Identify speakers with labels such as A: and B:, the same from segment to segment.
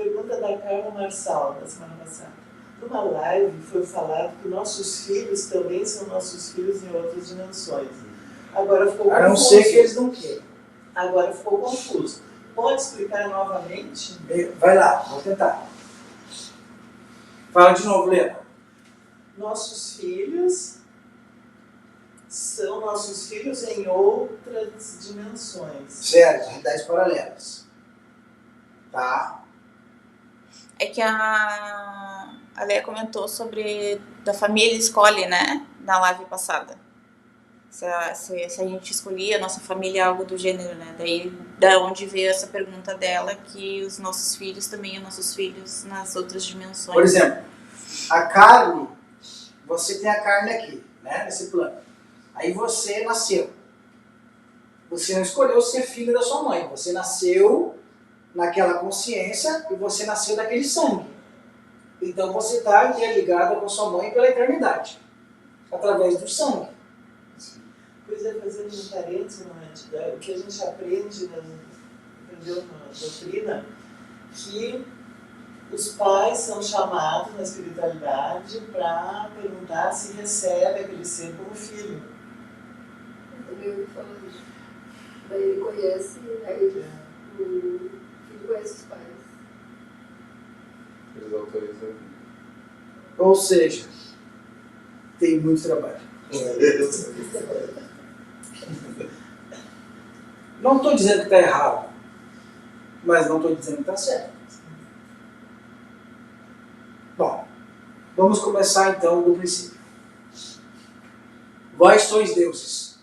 A: pergunta da Carla Marçal, da semana passada. Numa live foi falado que nossos filhos também são nossos filhos em outras dimensões. Agora ficou confuso.
B: A não ser que eles não queiram.
A: Agora ficou confuso. Pode explicar novamente?
B: Vai lá, vou tentar. Fala de novo, Lena.
A: Nossos filhos são nossos filhos em outras dimensões.
B: Certo, realidades paralelas. Tá?
C: É que a Leia comentou sobre da família escolhe, né? Na live passada. Se a gente escolhia a nossa família algo do gênero, né? Daí, da onde veio essa pergunta dela, que os nossos filhos também são nossos filhos nas outras dimensões.
B: Por exemplo, a carne, você tem a carne aqui, né? Nesse plano. Aí você nasceu. Você não escolheu ser filho da sua mãe. Você nasceu naquela consciência e você nasceu daquele sangue. Então você está interligado com sua mãe pela eternidade. Através do sangue.
A: Pois é, fazendo um parênteses, o que a gente aprendeu na doutrina, que os pais são chamados na espiritualidade para perguntar se recebe aquele ser como filho.
D: Eu também ouvi falar isso. Daí ele conhece, aí o filho conhece os pais.
E: Eles autorizam.
B: Ou seja, tem muito trabalho. Não estou dizendo que está errado, mas não estou dizendo que está certo. Bom, vamos começar então do princípio. Vós sois deuses.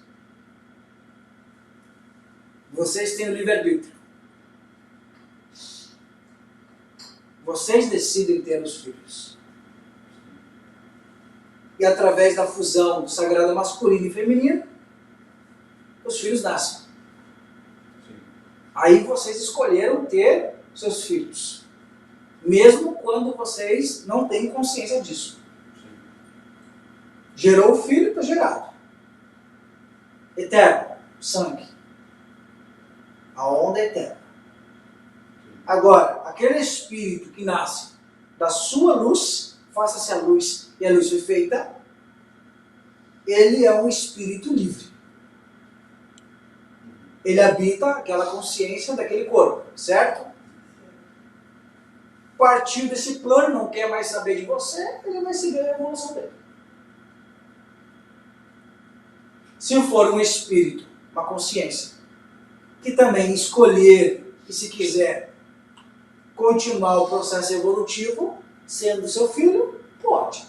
B: Vocês têm o livre-arbítrio. Vocês decidem ter os filhos. E através da fusão do sagrado masculino e feminino, os filhos nascem. Aí vocês escolheram ter seus filhos. Mesmo quando vocês não têm consciência disso. Gerou o filho, está gerado. Eterno, sangue. A onda é eterna. Agora, aquele espírito que nasce da sua luz, faça-se a luz, e a luz foi feita, ele é um espírito livre. Ele habita aquela consciência daquele corpo, certo? Partiu desse plano, não quer mais saber de você, ele vai seguir a evolução dele. Se for um espírito, uma consciência, que também escolher, e se quiser continuar o processo evolutivo, sendo seu filho, pode.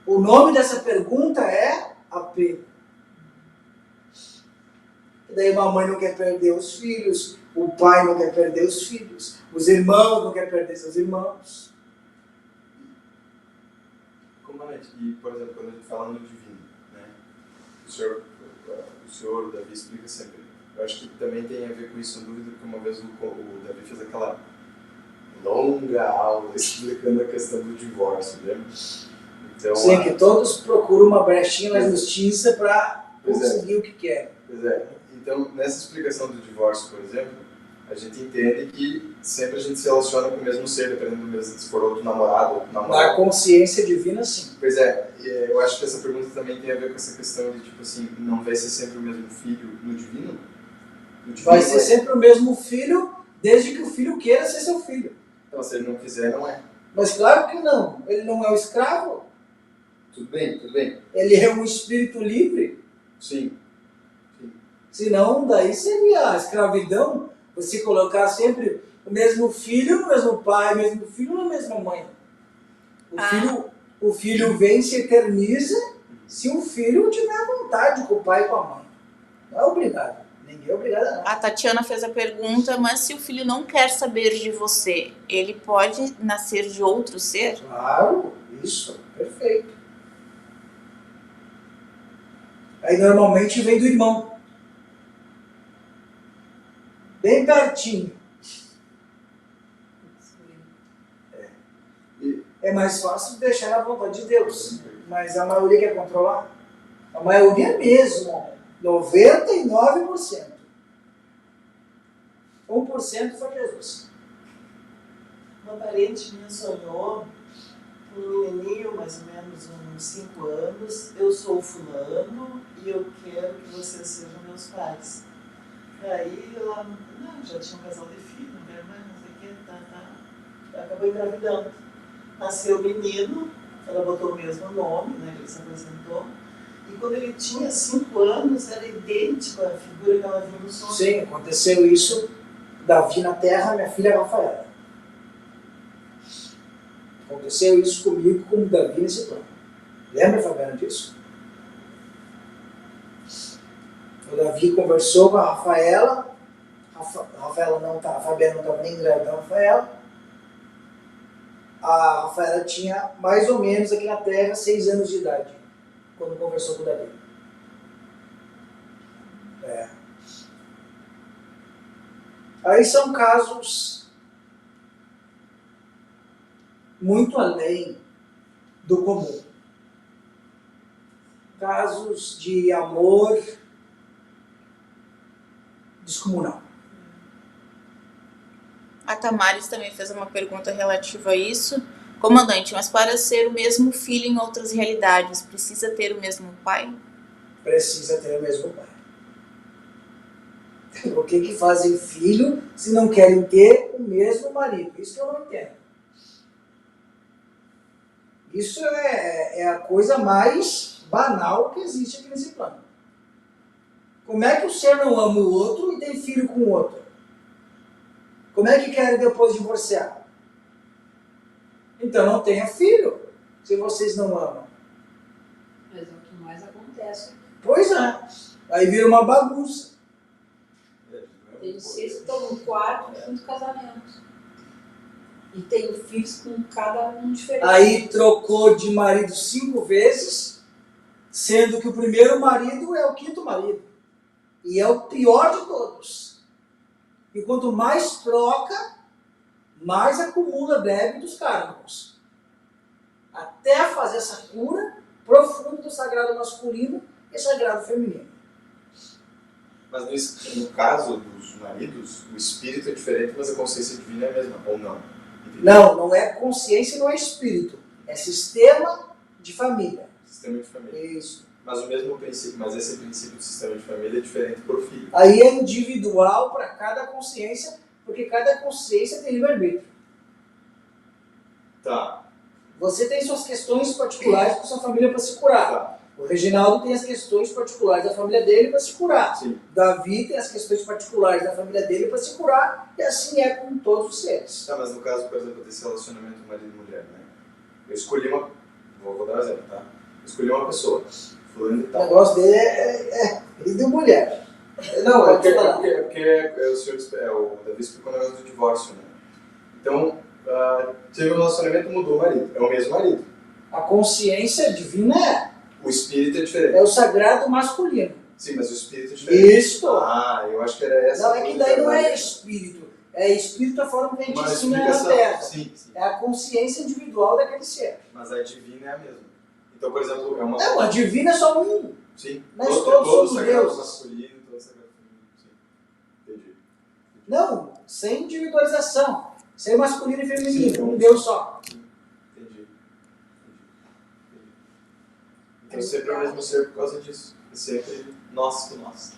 B: O nome dessa pergunta é apego. Daí uma mãe não quer perder os filhos, o pai não quer perder os filhos, os irmãos não querem perder seus irmãos.
E: Comandante, e por exemplo, quando a gente fala no divino, né? O senhor, o Davi, explica sempre. Eu acho que também tem a ver com isso, sem dúvida, porque uma vez o Davi fez aquela longa aula explicando a questão do divórcio, né? Então,
B: sim, que todos procuram uma brechinha na justiça para conseguir o que querem.
E: Pois é. Então, nessa explicação do divórcio, por exemplo, a gente entende que sempre a gente se relaciona com o mesmo ser, dependendo do mesmo, se for outro namorado, outro namorado.
B: Na consciência divina, sim.
E: Pois é, eu acho que essa pergunta também tem a ver com essa questão de, tipo assim, não vai ser sempre o mesmo filho no divino?
B: Vai ser sempre o mesmo filho, desde que o filho queira ser seu filho.
E: Então, se ele não quiser, não é.
B: Mas claro que não. Ele não é um escravo.
E: Tudo bem, tudo bem.
B: Ele é um espírito livre.
E: Sim.
B: Senão, daí seria a escravidão. Você colocar sempre o mesmo filho no mesmo pai, o mesmo filho na mesma mãe. O filho vem e se eterniza se o filho tiver vontade com o pai e com a mãe. Não é obrigado. Ninguém é obrigado a nada.
C: A Tatiana fez a pergunta, mas se o filho não quer saber de você, ele pode nascer de outro ser?
B: Claro, isso, perfeito. Aí normalmente vem do irmão. Bem pertinho. É mais fácil deixar na vontade de Deus. Mas a maioria quer controlar. A maioria mesmo. 99%. 1% foi Jesus.
A: Uma parente minha sonhou com um menininho, mais ou menos uns 5 anos. Eu sou fulano e eu quero que vocês sejam meus pais. Aí ela, não, já tinha um casal de filhos, não quero mais, não sei o que, tá. Acabou engravidando. Nasceu o menino, ela botou o mesmo nome, né, ele se apresentou. E quando ele tinha 5 anos, era idêntico à figura que ela viu no sonho.
B: Sim, aconteceu isso. Davi na terra, minha filha Rafaela. Aconteceu isso comigo, com Davi nesse plano. Lembra, Fabiana, disso? O Davi conversou com a Rafaela. A Fabiana não estava nem grávida da Rafaela. A Rafaela tinha mais ou menos aqui na terra 6 anos de idade, quando conversou com o Davi. Aí são casos muito além do comum. Casos de amor descomunal.
C: A Tamares também fez uma pergunta relativa a isso. Comandante, mas para ser o mesmo filho em outras realidades, precisa ter o mesmo pai?
B: Precisa ter o mesmo pai. Por que fazem filho se não querem ter o mesmo marido? Isso que eu não entendo. Isso é a coisa mais banal que existe aqui nesse plano. Como é que o ser não ama o outro e tem filho com o outro? Como é que querem depois divorciar? Então não tenha filho, se vocês não amam.
D: Mas é o que mais acontece.
B: Pois é. Aí vira uma bagunça.
D: Tem 6 que estão no quarto e 5 casamentos. E tem filhos com cada um diferente.
B: Aí trocou de marido 5 vezes, sendo que o primeiro marido é o 5º marido. E é o pior de todos. E quanto mais troca, mais acumula débitos kármicos. Até fazer essa cura profunda do sagrado masculino e sagrado feminino.
E: Mas no caso dos maridos, o espírito é diferente, mas a consciência divina é a mesma, ou não? Entendi.
B: Não é consciência e não é espírito. É sistema de família.
E: Sistema de família.
B: Isso.
E: Mas o mesmo princípio, mas esse princípio do sistema de família é diferente por filho.
B: Aí é individual para cada consciência, porque cada consciência tem livre-arbítrio.
E: Tá.
B: Você tem suas questões particulares com sua família para se curar.
E: Tá.
B: O Reginaldo tem as questões particulares da família dele para se curar.
E: Sim.
B: Davi tem as questões particulares da família dele para se curar. E assim é com todos os seres.
E: Tá, mas no caso, por exemplo, desse relacionamento marido e mulher, né? Eu escolhi uma... Vou dar um exemplo, tá? Eu escolhi uma pessoa, fulano e
B: O
E: tal.
B: negócio dele é de mulher.
E: Não, é
B: Pode falar.
E: porque o Davi explicou o negócio do divórcio, né? Então, teve um relacionamento, mudou o marido. É o mesmo marido.
B: A consciência divina
E: O espírito é diferente.
B: é o sagrado masculino.
E: Sim, mas o espírito é diferente.
B: Isso.
E: Ah, eu acho que era essa.
B: Não, é que daí não é espírito. É espírito a forma que a gente
E: Uma
B: ensina na
E: explicação.
B: Terra.
E: Sim, sim.
B: É a consciência individual daquele ser.
E: Mas a divina é a mesma. Então, por exemplo, é uma...
B: Não, a divina é só um.
E: Sim.
B: Nós
E: todo
B: todos somos
E: sagrado
B: deuses.
E: masculino, todo sagrado feminino. Sim. Entendi.
B: Não, sem individualização. Sem masculino e feminino.
E: Sim.
B: Um Deus só.
E: Entendi. Então sempre é o mesmo ser por causa disso. É sempre nós com nós.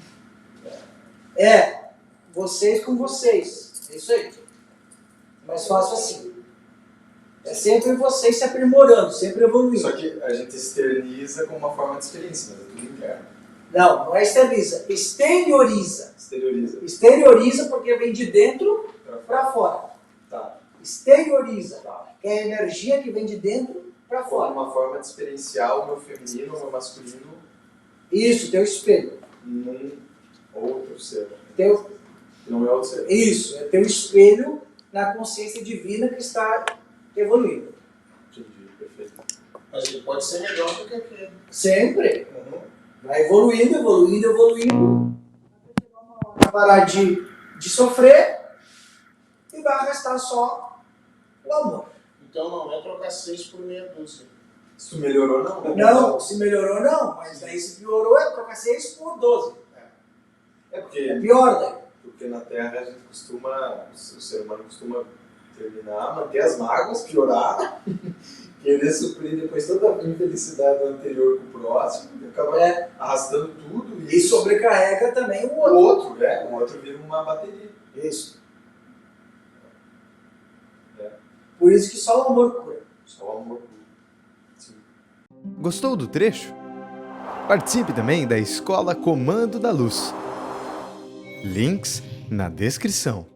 B: É, vocês com vocês. É isso aí. Mais fácil assim. É sempre vocês se aprimorando, sempre evoluindo.
E: Só que a gente externiza com uma forma de experiência, mas é tudo interno.
B: Não é exterioriza. Exterioriza.
E: Exterioriza.
B: Exterioriza porque vem de dentro para fora.
E: Tá.
B: Exterioriza. É a energia que vem de dentro para
E: Com
B: fora.
E: uma forma de experienciar o meu feminino, o meu masculino
B: Isso, teu espelho.
E: num outro ser.
B: Teu,
E: Que não é outro ser.
B: isso, é teu espelho na consciência divina que está evoluindo.
E: Entendi, perfeito.
F: Mas ele pode ser melhor do que aquele.
B: Sempre. Vai evoluindo, evoluindo, evoluindo. Vai parar de sofrer e vai restar só o amor.
F: Então não é trocar 6 por meia dúzia.
E: Se tu melhorou, não?
B: Não, se melhorou não, mas daí se piorou é trocar 6 por 12.
E: É porque
B: É pior daí.
E: Porque na Terra a gente costuma, o ser humano costuma terminar, manter as mágoas, piorar, querer suprir depois toda a infelicidade do anterior com o próximo, e acaba arrastando tudo.
B: E sobrecarrega também o
E: o
B: outro.
E: outro, o outro vira uma bateria.
B: Isso.
E: É.
B: Por isso que só o amor cura.
E: Só o amor puro. Sim.
G: Gostou do trecho? Participe também da Escola Comando da Luz. Links na descrição.